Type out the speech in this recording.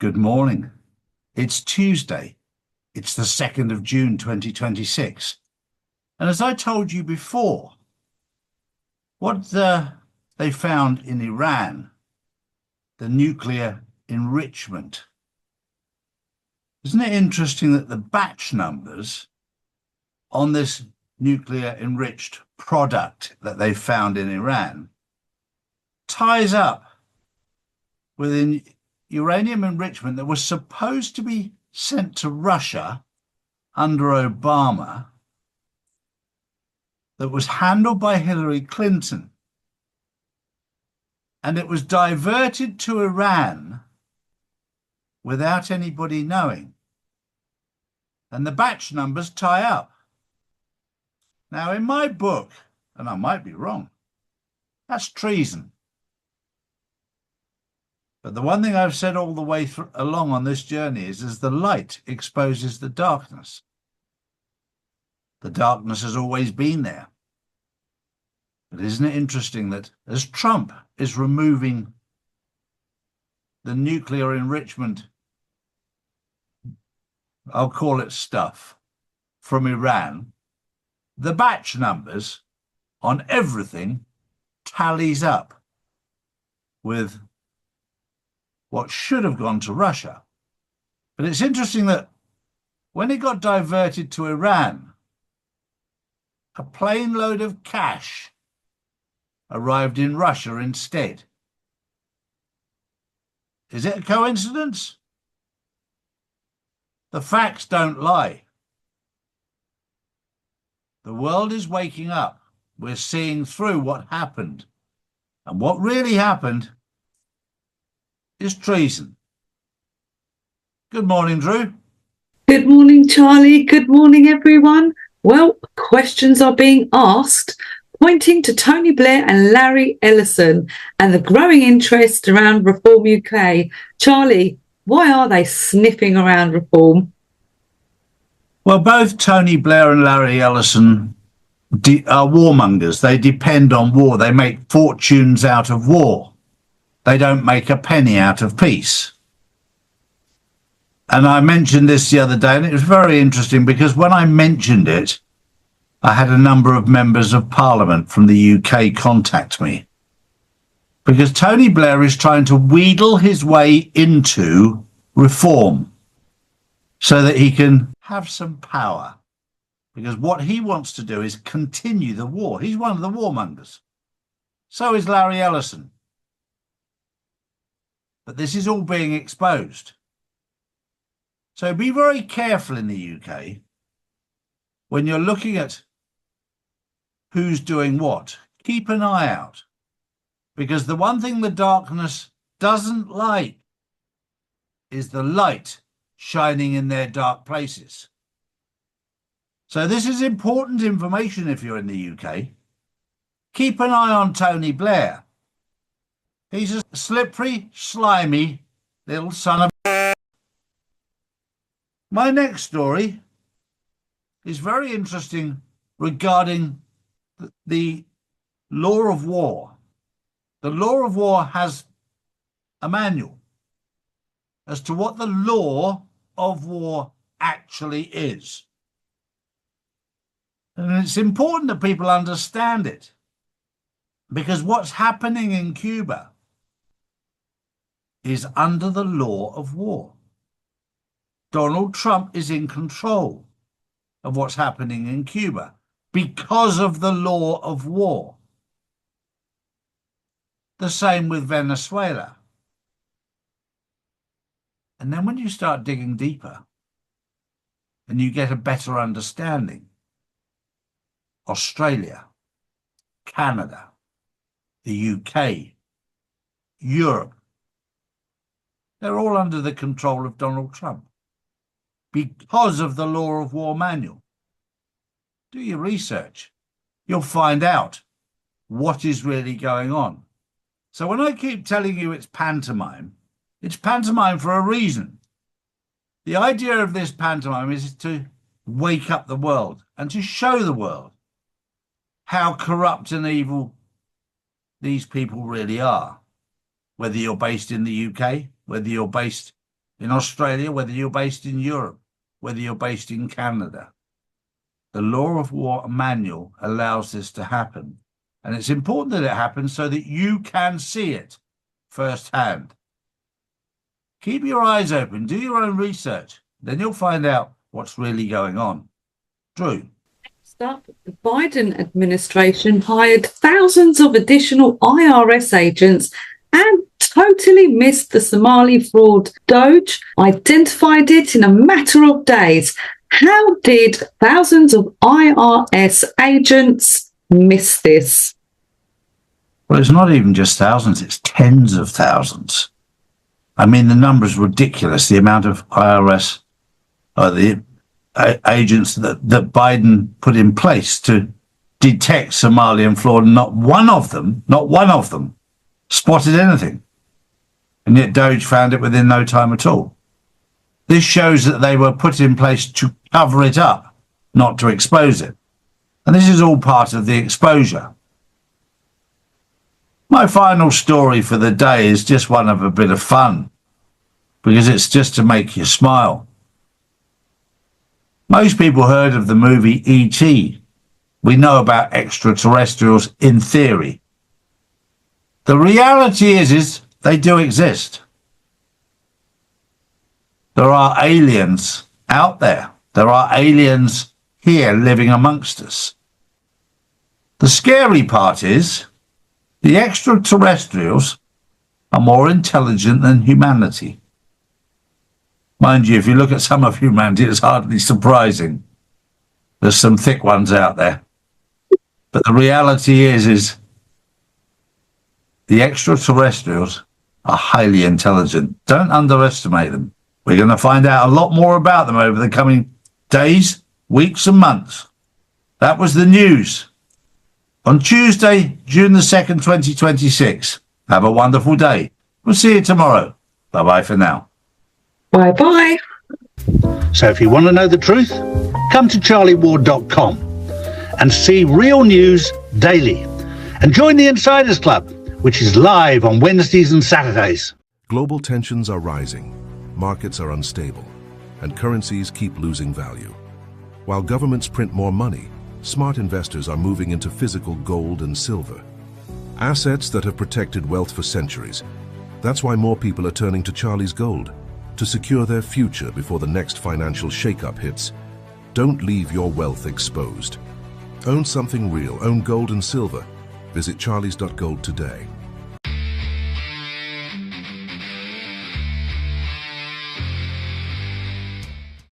Good morning. It's Tuesday. It's the 2nd of June 2026. And as I told you before, what they found in Iran, the nuclear enrichment. Isn't it interesting that the batch numbers on this nuclear enriched product that they found in Iran ties up with an uranium enrichment that was supposed to be sent to Russia under Obama, that was handled by Hillary Clinton, and it was diverted to Iran without anybody knowing. And the batch numbers tie up. Now, in my book, and I might be wrong, that's treason. But the one thing I've said all the way along on this journey is the light exposes the darkness. The darkness has always been there. But isn't it interesting that as Trump is removing the nuclear enrichment, I'll call it stuff, from Iran, the batch numbers on everything tallies up with what should have gone to Russia. But it's interesting that when it got diverted to Iran, a plane load of cash arrived in Russia instead. Is it a coincidence? The facts don't lie. The world is waking up. We're seeing through what happened. And what really happened is treason. Good morning, Drew. Good morning, Charlie. Good morning, everyone. Well, questions are being asked, pointing to Tony Blair and Larry Ellison and the growing interest around Reform UK. Charlie, why are they sniffing around Reform? Well, both Tony Blair and Larry Ellison are warmongers. They depend on war. They make fortunes out of war. They don't make a penny out of peace. And I mentioned this the other day, and it was very interesting because when I mentioned it, I had a number of members of Parliament from the UK contact me, because Tony Blair is trying to wheedle his way into reform so that he can have some power, because what he wants to do is continue the war. He's one of the warmongers. So is Larry Ellison. But this is all being exposed. So be very careful in the UK when you're looking at who's doing what. Keep an eye out, because the one thing the darkness doesn't like is the light shining in their dark places. So this is important information if you're in the UK. Keep an eye on Tony Blair. He's a slippery, slimy little son of... My next story is very interesting regarding the law of war. The law of war has a manual as to what the law of war actually is. And it's important that people understand it, because what's happening in Cuba is under the law of war. Donald Trump is in control of what's happening in Cuba because of the law of war. The same with Venezuela. And then when you start digging deeper and you get a better understanding, Australia, Canada, the UK, Europe, they're all under the control of Donald Trump because of the law of war manual. Do your research. You'll find out what is really going on. So when I keep telling you it's pantomime for a reason. The idea of this pantomime is to wake up the world and to show the world how corrupt and evil these people really are. Whether you're based in the UK, whether you're based in Australia, whether you're based in Europe, whether you're based in Canada. The Law of War manual allows this to happen. And it's important that it happens so that you can see it firsthand. Keep your eyes open, do your own research, then you'll find out what's really going on. Drew. Next up, the Biden administration hired thousands of additional IRS agents and totally missed the Somali fraud. Doge identified it in a matter of days. How did thousands of IRS agents miss this? Well, it's not even just thousands, it's tens of thousands. I mean, the number is ridiculous, the amount of IRS the agents that Biden put in place to detect Somalian fraud. Not one of them spotted anything. And yet Doge found it within no time at all. This shows that they were put in place to cover it up, not to expose it. And this is all part of the exposure. My final story for the day is just one of a bit of fun, because it's just to make you smile. Most people heard of the movie E.T. We know about extraterrestrials in theory. The reality is they do exist. There are aliens out there. There are aliens here living amongst us. The scary part is the extraterrestrials are more intelligent than humanity. Mind you, if you look at some of humanity, it's hardly surprising. There's some thick ones out there. But the reality is the extraterrestrials are highly intelligent. Don't underestimate them. We're going to find out a lot more about them over the coming days, weeks and months. That was the news on Tuesday, June the 2nd, 2026. Have a wonderful day. We'll see you tomorrow. Bye-bye for now. Bye-bye. So if you want to know the truth, come to charlieward.com and see real news daily. And join the Insiders Club, which is live on Wednesdays and Saturdays. Global tensions are rising, markets are unstable, and currencies keep losing value. While governments print more money, smart investors are moving into physical gold and silver, assets that have protected wealth for centuries. That's why more people are turning to Charlie's Gold to secure their future before the next financial shakeup hits. Don't leave your wealth exposed. Own something real. Own gold and silver. Visit charlies.gold today.